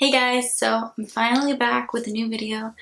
Hey guys, so I'm finally back with a new video.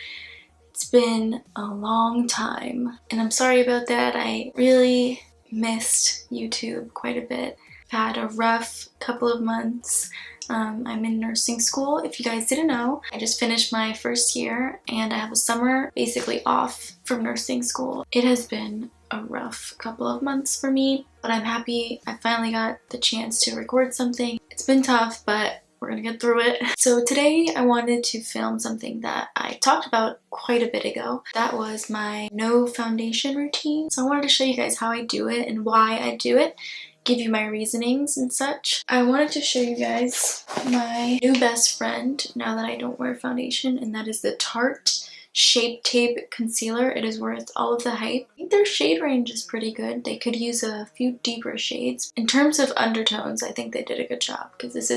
It's been a long time and I'm sorry about that. I really missed YouTube quite a bit. I've had a rough couple of months. I'm in nursing school. If you guys didn't know, I just finished my first year and I have a summer basically off from nursing school. It has been a rough couple of months for me, but I'm happy I finally got the chance to record something. It's been tough, but we're gonna get through it. So today I wanted to film something that I talked about quite a bit ago. That was my no foundation routine. So I wanted to show you guys how I do it and why I do it, give you my reasonings and such. I wanted to show you guys my new best friend now that I don't wear foundation, and that is the Tarte Shape Tape concealer. It is worth all of the hype. I think their shade range is pretty good. They could use a few deeper shades. In terms of undertones, I think they did a good job because this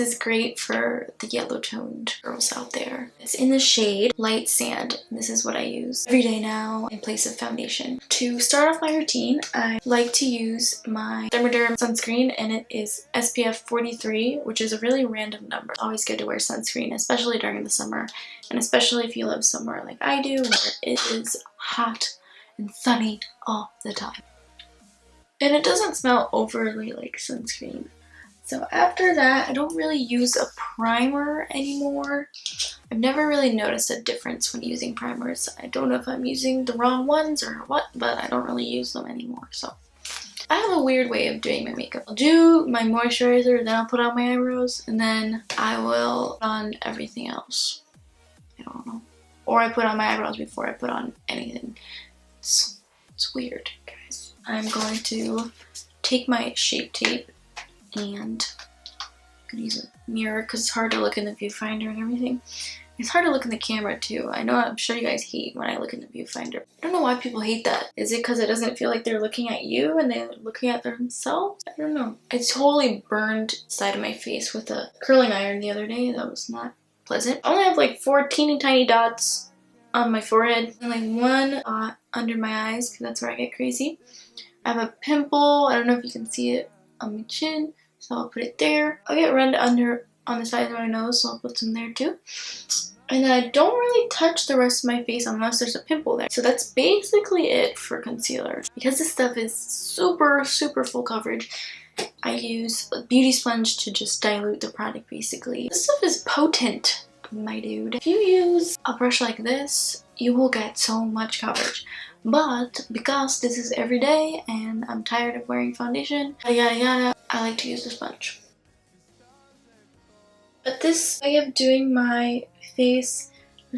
is great for the yellow toned girls out there. It's in the shade Light Sand. This is what I use every day now in place of foundation. To start off my routine, I like to use my Dermablend Sunscreen, and it is SPF 43, which is a really random number. It's always good to wear sunscreen, especially during the summer, and especially if you live somewhere like I do where it is hot and sunny all the time. And it doesn't smell overly like sunscreen. So after that, I don't really use a primer anymore. I've never really noticed a difference when using primers. I don't know if I'm using the wrong ones or what, but I don't really use them anymore. So I have a weird way of doing my makeup. I'll do my moisturizer, then I'll put on my eyebrows, and then I will put on everything else. I don't know. Or I put on my eyebrows before I put on anything. It's weird, guys. I'm going to take my Shape Tape, and I'm gonna use a mirror because it's hard to look in the viewfinder and everything. It's hard to look in the camera too. I know, I'm sure you guys hate when I look in the viewfinder. I don't know why people hate that. Is it because it doesn't feel like they're looking at you and they're looking at themselves? I don't know. I totally burned the side of my face with a curling iron the other day. That was not pleasant. I only have like 4 teeny tiny dots on my forehead and like 1 dot under my eyes because that's where I get crazy. I have a pimple. I don't know if you can see it on my chin, so I'll put it there. I'll get red under on the side of my nose, so I'll put some there too. And then I don't really touch the rest of my face unless there's a pimple there. So that's basically it for concealer. Because this stuff is super full coverage, I use a beauty sponge to just dilute the product basically. This stuff is potent, my dude. If you use a brush like this, you will get so much coverage. But because this is every day and I'm tired of wearing foundation, I like to use a sponge. But this way of doing my face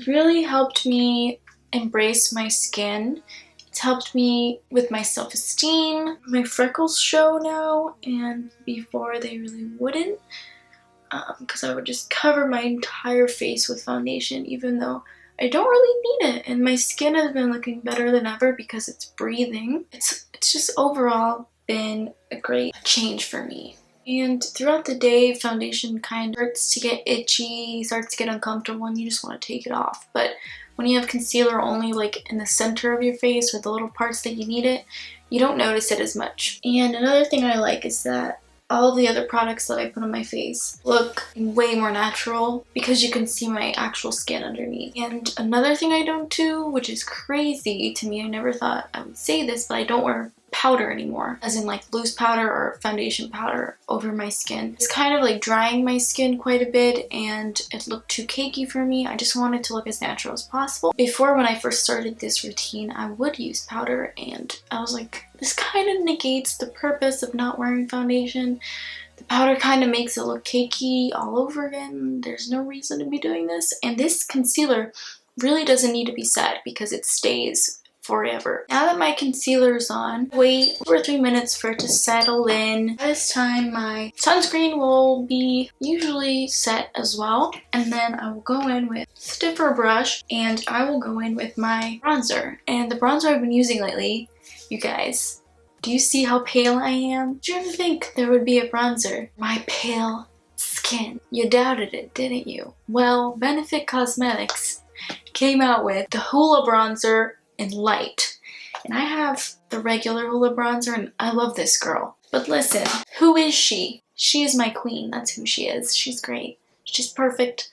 really helped me embrace my skin. It's helped me with my self-esteem. My freckles show now, and before they really wouldn't, because I would just cover my entire face with foundation even though I don't really need it, and my skin has been looking better than ever because it's breathing. It's just overall been a great change for me. And throughout the day, foundation kind of starts to get itchy, starts to get uncomfortable, and you just want to take it off. But when you have concealer only like in the center of your face or the little parts that you need it, you don't notice it as much. And another thing I like is that all the other products that I put on my face look way more natural because you can see my actual skin underneath. And another thing I don't do, which is crazy to me, I never thought I would say this, but I don't wear powder anymore, as in like loose powder or foundation powder over my skin. It's kind of like drying my skin quite a bit and it looked too cakey for me. I just wanted to look as natural as possible. Before, when I first started this routine, I would use powder and I was like, this kind of negates the purpose of not wearing foundation. The powder kind of makes it look cakey all over again. There's no reason to be doing this. And this concealer really doesn't need to be set because it stays forever. Now that my concealer is on, wait for 3 minutes for it to settle in. By this time, my sunscreen will be usually set as well. And then I will go in with a stiffer brush and I will go in with my bronzer. And the bronzer I've been using lately, you guys, do you see how pale I am? Did you ever think there would be a bronzer? My pale skin. You doubted it, didn't you? Well, Benefit Cosmetics came out with the Hoola Bronzer in Lite. And I have the regular Hoola Bronzer and I love this girl. But listen, who is she? She is my queen. That's who she is. She's great. She's perfect.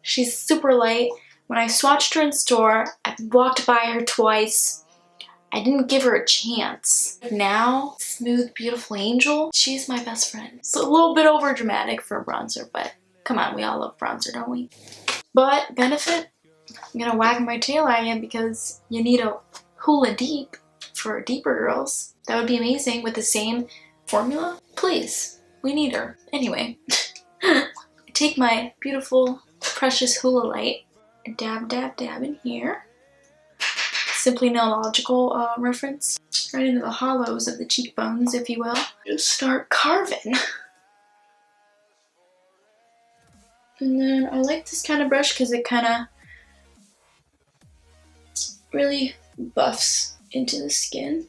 She's super light. When I swatched her in store, I walked by her twice. I didn't give her a chance. Now, smooth, beautiful angel, she's my best friend. It's a little bit over dramatic for a bronzer, but come on, we all love bronzer, don't we? But benefit, I'm gonna wag my tail at you because you need a Hoola Deep for deeper girls. That would be amazing with the same formula. Please, we need her. Anyway, I take my beautiful, precious Hoola Light and dab, dab, dab in here. Simply neurological reference. Right into the hollows of the cheekbones, if you will. Just start carving. And then I like this kind of brush because it kind of really buffs into the skin.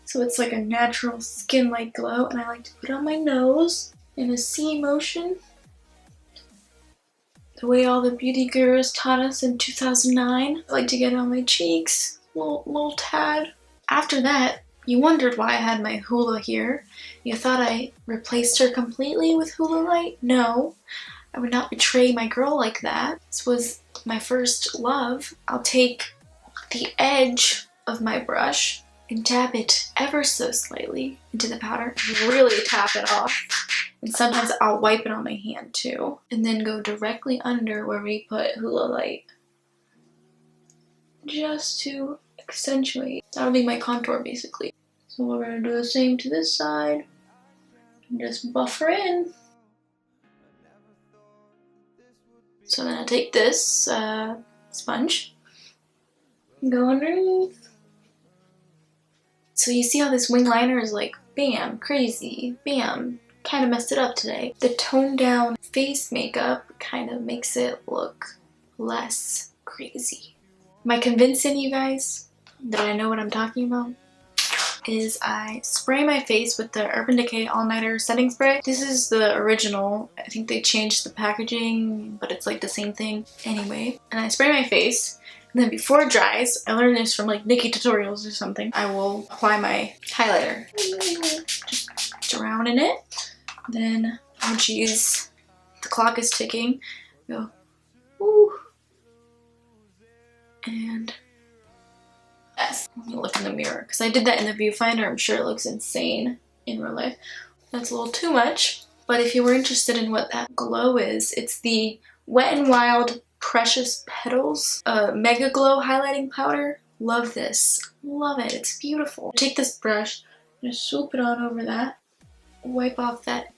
So it's like a natural skin-like glow, and I like to put it on my nose in a C motion. The way all the beauty gurus taught us in 2009. I like to get it on my cheeks, little tad. After that, you wondered why I had my Hoola here. You thought I replaced her completely with Hoola Light? No, I would not betray my girl like that. This was my first love. I'll take the edge of my brush and dab it ever so slightly into the powder. Really tap it off. And sometimes I'll wipe it on my hand too. And then go directly under where we put Hoola Light. Just to accentuate. That'll be my contour basically. So we're gonna do the same to this side. And just buff her in. So then I take this sponge and go underneath. So you see how this wing liner is like, bam, crazy, bam. Kind of messed it up today. The toned down face makeup kind of makes it look less crazy. Am I convincing you guys that I know what I'm talking about? Is I spray my face with the Urban Decay All Nighter Setting Spray. This is the original. I think they changed the packaging, but it's like the same thing. Anyway, and I spray my face, and then before it dries, I learned this from like Nikki tutorials or something, I will apply my highlighter. Just drown in it. Then, oh geez, the clock is ticking. Go, woo. And yes, let me look in the mirror because I did that in the viewfinder. I'm sure it looks insane in real life. That's a little too much, but if you were interested in what that glow is, it's the Wet n Wild Precious Petals Mega Glow Highlighting Powder. Love this. Love it. It's beautiful. Take this brush and just swoop it on over that. Wipe off that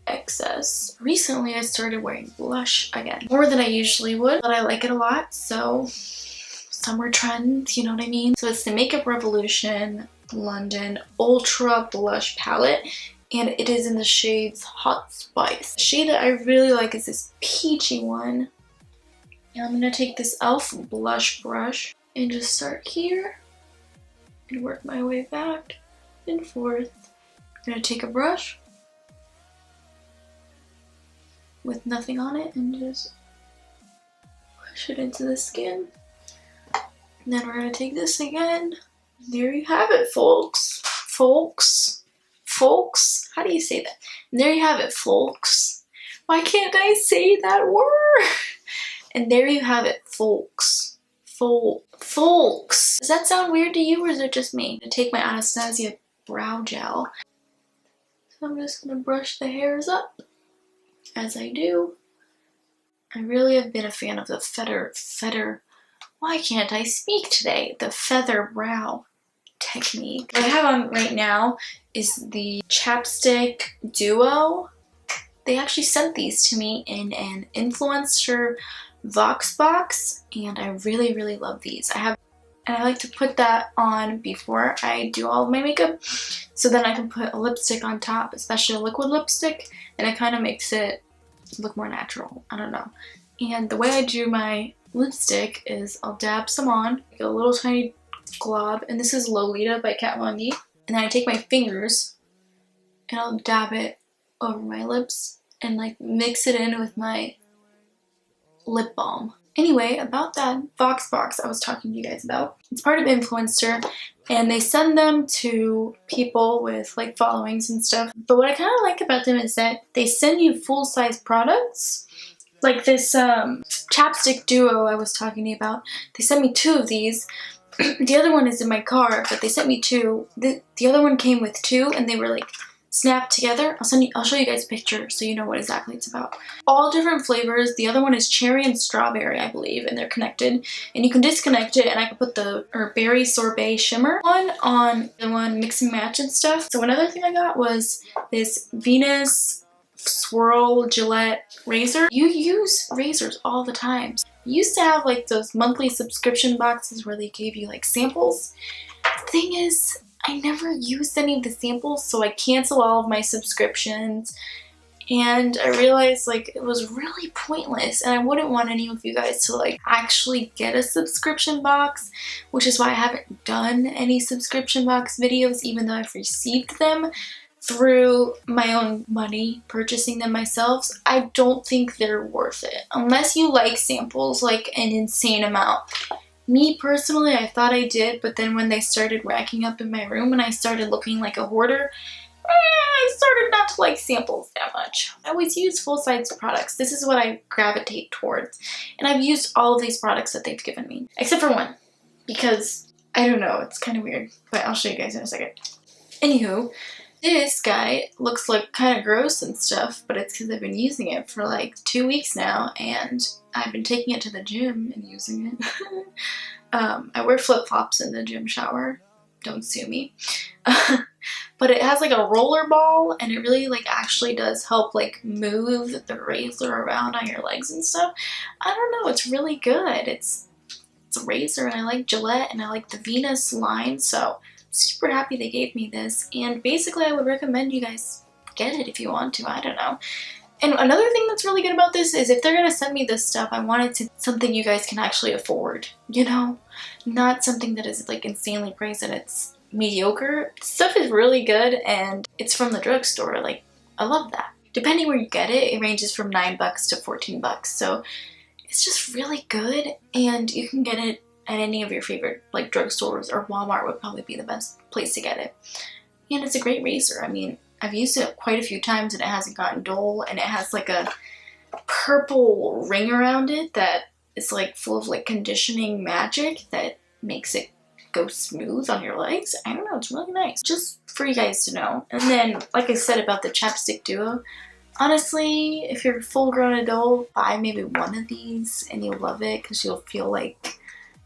excess. Recently I started wearing blush again. More than I usually would, but I like it a lot, so summer trends, you know what I mean? So it's the Makeup Revolution London Ultra Blush Palette, and it is in the shades Hot Spice. The shade that I really like is this peachy one. And I'm gonna take this e.l.f. blush brush and just start here and work my way back and forth. I'm gonna take a brush with nothing on it and just push it into the skin. And then we're gonna take this again. There you have it, folks. Folks. How do you say that? And there you have it, folks. Why can't I say that word? And there you have it, folks. Folks. Does that sound weird to you, or is it just me? I'm gonna take my Anastasia brow gel. So I'm just gonna brush the hairs up as I do. I really have been a fan of the feather. Why can't I speak today? The feather brow technique. What I have on right now is the Chapstick Duo. They actually sent these to me in an Influenster Voxbox, and I really, really love these. And I like to put that on before I do all of my makeup, so then I can put a lipstick on top, especially a liquid lipstick, and it kind of makes it look more natural. I don't know. And the way I do my lipstick is I'll dab some on, like a little tiny glob, and this is Lolita by Kat Von D. And then I take my fingers and I'll dab it over my lips and like mix it in with my lip balm. Anyway, about that Voxbox I was talking to you guys about. It's part of Influencer, and they send them to people with like followings and stuff. But what I kind of like about them is that they send you full-size products. Like this Chapstick Duo I was talking to you about. They sent me 2 of these. The other one is in my car, but they sent me 2. The other one came with 2, and they were like snapped together. I'll show you guys a picture so you know what exactly it's about. All different flavors. The other one is cherry and strawberry, I believe, and they're connected. And you can disconnect it, and I can put the berry sorbet shimmer one on the one mix and match and stuff. So another thing I got was this Venus Swirl Gillette razor. You use razors all the time. You used to have like those monthly subscription boxes where they gave you like samples. The thing is, I never used any of the samples, so I canceled all of my subscriptions, and I realized like it was really pointless, and I wouldn't want any of you guys to like actually get a subscription box, which is why I haven't done any subscription box videos, even though I've received them through my own money, purchasing them myself. I don't think they're worth it unless you like samples like an insane amount. Me personally, I thought I did, but then when they started racking up in my room and I started looking like a hoarder, I started not to like samples that much. I always use full-size products. This is what I gravitate towards. And I've used all of these products that they've given me, except for one, because I don't know, it's kind of weird, but I'll show you guys in a second. Anywho, this guy looks like kind of gross and stuff, but it's because I've been using it for like 2 weeks now, and I've been taking it to the gym and using it. I wear flip-flops in the gym shower. Don't sue me. But it has like a roller ball, and it really like actually does help like move the razor around on your legs and stuff. I don't know, it's really good. It's a razor, and I like Gillette, and I like the Venus line, so super happy they gave me this. And basically I would recommend you guys get it if you want to. I don't know. And another thing that's really good about this is if they're gonna send me this stuff, I want it to be something you guys can actually afford, you know? Not something that is like insanely priced and it's mediocre. Stuff is really good, and it's from the drugstore. Like, I love that. Depending where you get it, it ranges from $9 to $14. So it's just really good, and you can get it at any of your favorite like drugstores, or Walmart would probably be the best place to get it. And it's a great razor. I mean, I've used it quite a few times and it hasn't gotten dull, and it has like a purple ring around it that is like full of like conditioning magic that makes it go smooth on your legs. I don't know, it's really nice. Just for you guys to know. And then, like I said about the Chapstick Duo, honestly, if you're a full-grown adult, buy maybe one of these and you'll love it because you'll feel like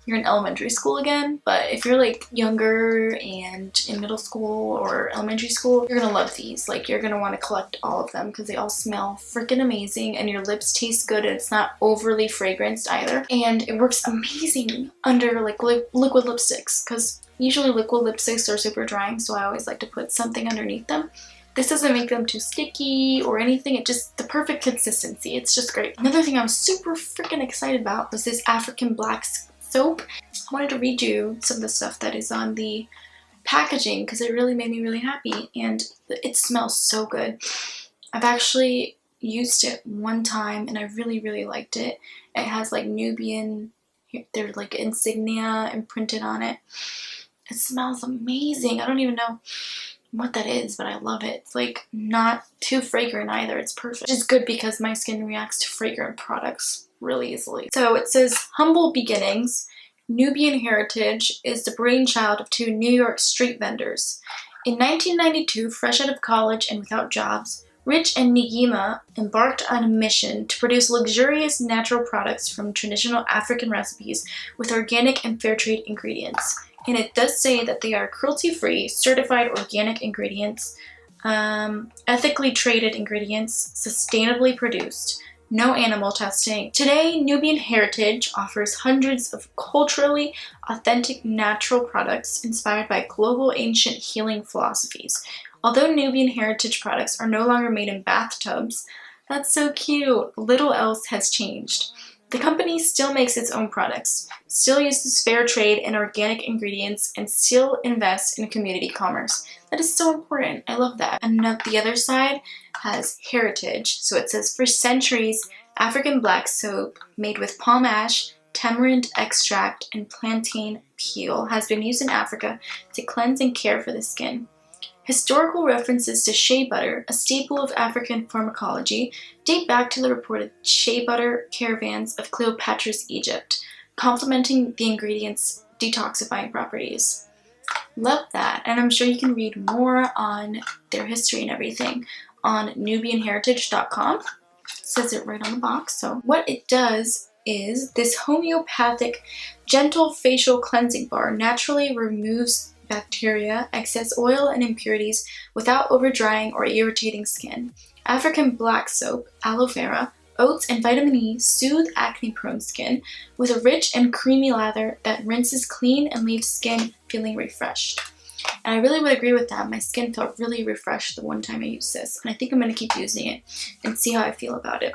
you're in elementary school again. But if you're like younger and in middle school or elementary school, you're gonna love these. Like, you're gonna want to collect all of them because they all smell freaking amazing and your lips taste good, and it's not overly fragranced either. And it works amazing under like liquid lipsticks, because usually liquid lipsticks are super drying, so I always like to put something underneath them. This doesn't make them too sticky or anything. It just, the perfect consistency. It's just great. Another thing I was super freaking excited about was this African black soap. I wanted to read you some of the stuff that is on the packaging because it really made me really happy, and it smells so good. I've actually used it one time and I really, really liked it. It has like Nubian, they're like insignia imprinted on it. It smells amazing. I don't even know what that is, but I love it. It's like not too fragrant either. It's perfect. Which is good because my skin reacts to fragrant products really easily. So it says, humble beginnings. Nubian heritage is the brainchild of 2 New York street vendors. In 1992, fresh out of college and without jobs, Rich and Nigima embarked on a mission to produce luxurious natural products from traditional African recipes with organic and fair trade ingredients. And it does say that they are cruelty-free, certified organic ingredients, ethically traded ingredients, sustainably produced, no animal testing. Today, Nubian Heritage offers hundreds of culturally authentic natural products inspired by global ancient healing philosophies. Although Nubian Heritage products are no longer made in bathtubs, that's so cute, little else has changed. The company still makes its own products, still uses fair trade and organic ingredients, and still invests in community commerce. That is so important. I love that. And the other side has heritage. So it says, for centuries, African black soap made with palm ash, tamarind extract, and plantain peel has been used in Africa to cleanse and care for the skin. Historical references to shea butter, a staple of African pharmacology, date back to the reported shea butter caravans of Cleopatra's Egypt, complementing the ingredients' detoxifying properties. Love that, and I'm sure you can read more on their history and everything on nubianheritage.com. Says it right on the box. So what it does is this homeopathic gentle facial cleansing bar naturally removes bacteria, excess oil, and impurities without over-drying or irritating skin. African black soap, aloe vera, oats, and vitamin E soothe acne-prone skin with a rich and creamy lather that rinses clean and leaves skin feeling refreshed. And I really would agree with that. My skin felt really refreshed the one time I used this, and I think I'm going to keep using it and see how I feel about it.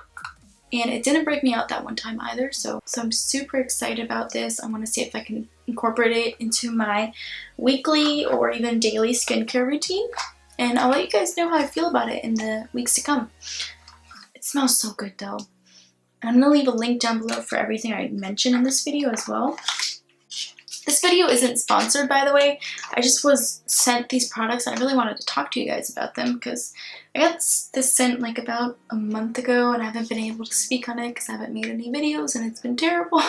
And it didn't break me out that one time either, so I'm super excited about this. I want to see if I can incorporate it into my weekly or even daily skincare routine, and I'll let you guys know how I feel about it in the weeks to come. It smells so good though. And I'm going to leave a link down below for everything I mentioned in this video as well. This video isn't sponsored, by the way. I just was sent these products and I really wanted to talk to you guys about them because I got this sent like about a month ago and I haven't been able to speak on it because I haven't made any videos and it's been terrible.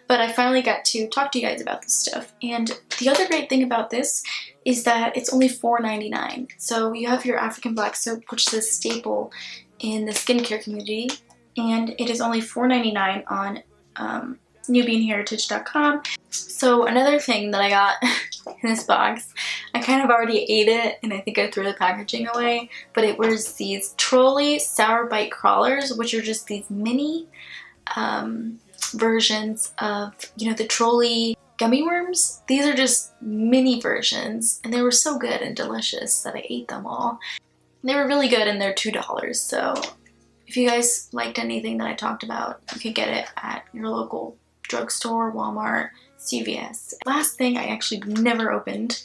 But I finally got to talk to you guys about this stuff. And the other great thing about this is that it's only $4.99. So you have your African black soap, which is a staple in the skincare community, and it is only $4.99 on nubianheritage.com. So another thing that I got in this box, I kind of already ate it and I think I threw the packaging away, but it was these Trolli Sour Bite Crawlers, which are just these mini versions of, you know, the Trolli gummy worms. These are just mini versions and they were so good and delicious that I ate them all. They were really good and they're $2, so if you guys liked anything that I talked about, you can get it at your local drugstore, Walmart, CVS. Last thing I actually never opened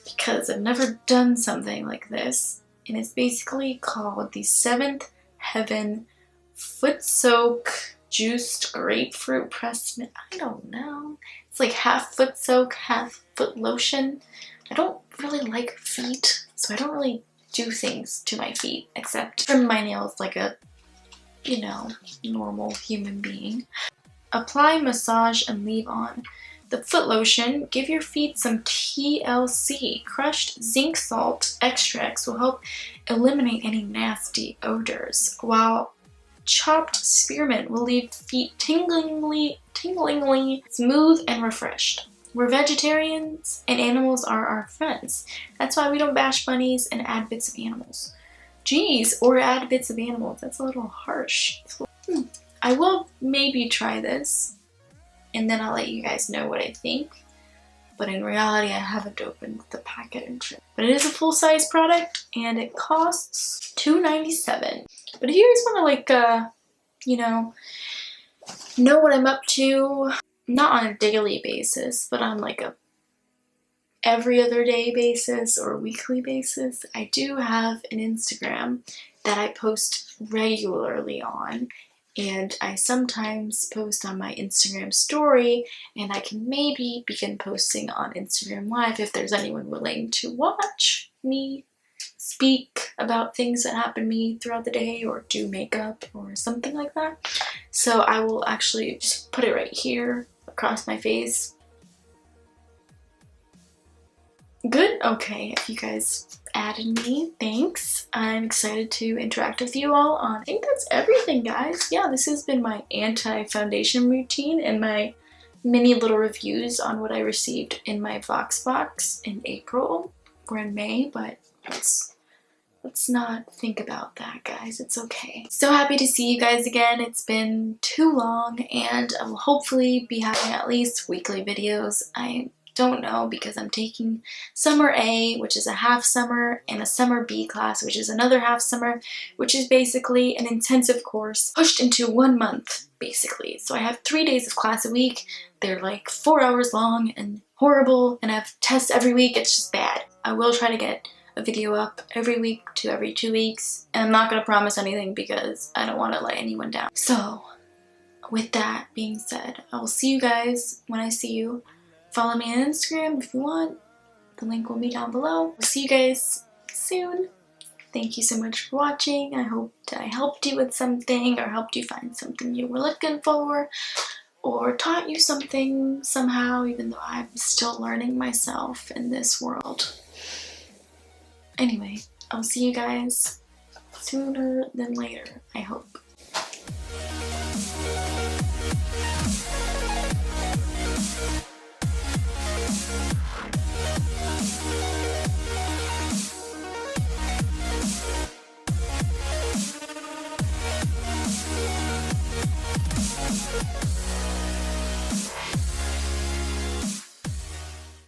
because I've never done something like this, and it's basically called the Seventh Heaven Foot Soak Juiced Grapefruit Pressed. I don't know. It's like half foot soak, half foot lotion. I don't really like feet, so I don't really do things to my feet except trim my nails like a, you know, normal human being. Apply, massage, and leave on. The foot lotion, give your feet some TLC. Crushed zinc salt extracts will help eliminate any nasty odors, while chopped spearmint will leave feet tinglingly smooth and refreshed. We're vegetarians and animals are our friends. That's why we don't bash bunnies and add bits of animals. Geez, or add bits of animals. That's a little harsh. I will maybe try this and then I'll let you guys know what I think. But in reality, I haven't opened the package. But it is a full-size product and it costs $2.97. But if you guys want to like, you know what I'm up to, not on a daily basis, but on like a every other day basis or weekly basis, I do have an Instagram that I post regularly on. And I sometimes post on my Instagram story, and I can maybe begin posting on Instagram Live if there's anyone willing to watch me speak about things that happen to me throughout the day or do makeup or something like that. So I will actually just put it right here across my face. Good? Okay, if you guys added me, thanks. I'm excited to interact with you all on, I think that's everything, guys. Yeah, this has been my anti-foundation routine and my mini little reviews on what I received in my Voxbox in April. We're in May, but let's not think about that, guys. It's okay. So happy to see you guys again. It's been too long, and I will hopefully be having at least weekly videos. I don't know because I'm taking summer A, which is a half summer, and a summer B class, which is another half summer, which is basically an intensive course pushed into 1 month, basically. So I have 3 days of class a week. They're like 4 hours long and horrible, and I have tests every week. It's just bad. I will try to get a video up every week to every 2 weeks. And I'm not going to promise anything because I don't want to let anyone down. So with that being said, I will see you guys when I see you. Follow me on Instagram if you want. The link will be down below. I'll see you guys soon. Thank you so much for watching. I hope I helped you with something or helped you find something you were looking for or taught you something somehow, even though I'm still learning myself in this world. Anyway, I'll see you guys sooner than later, I hope.